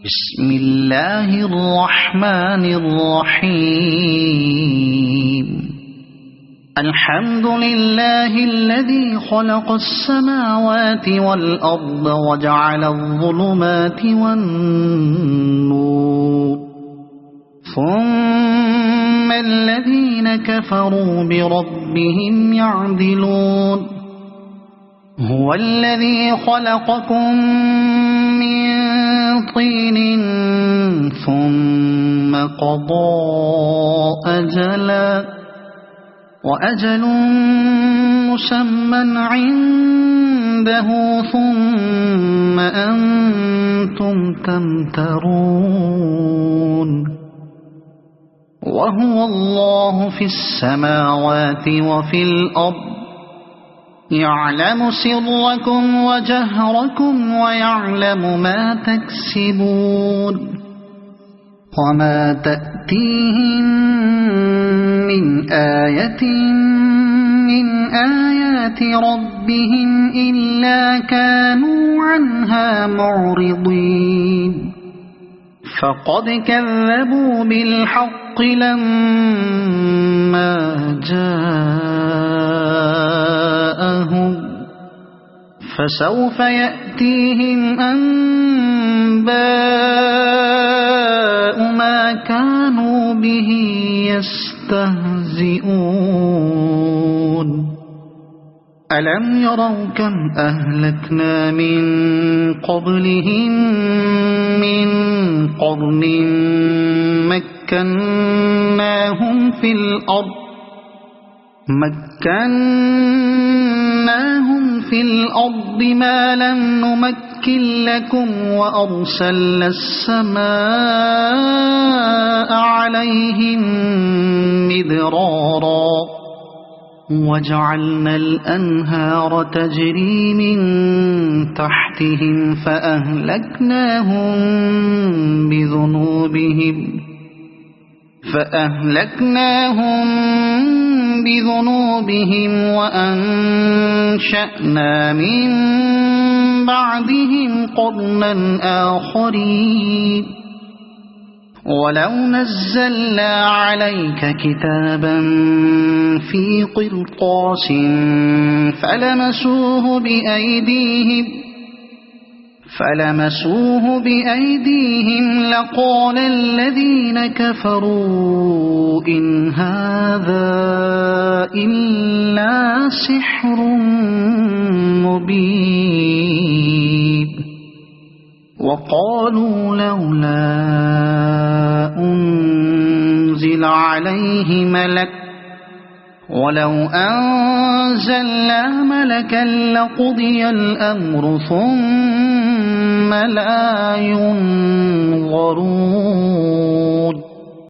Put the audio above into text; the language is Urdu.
بسم الله الرحمن الرحيم. الحمد لله الذي خلق السماوات والأرض وجعل الظلمات والنور، ثم الذين كفروا بربهم يعدلون. هو الذي خلقكم من طين ثم قضى أجلا وأجل مسمى عنده ثم أنتم تمترون. وهو الله في السماوات وفي الأرض، يعلم سركم وجهركم ويعلم ما تكسبون. وما تأتيهم من آية من آيات ربهم إلا كانوا عنها معرضين. فقد كذبوا بالحق لما جاءهم، فسوف يأتيهم أنباء ما كانوا به يستهزئون. ألم يروا كم أهلكنا من قبلهم من قرن مكناهم في الأرض ما لم نمكن لكم، وأرسلنا السماء عليهم مدرارا، وجعلنا الأنهار تجري من تحتهم فأهلكناهم بذنوبهم وأنشأنا من بعدهم قرنا آخرين. ولو نزلنا عليك كتابا في قرطاس فلمسوه بأيديهم لقال الذين كفروا إن هذا إلا سحر مبين. وقالوا لولا أنزل عليه ملك، ولو أنزلنا ملكا لقضي الأمر ثم لا ينظرون.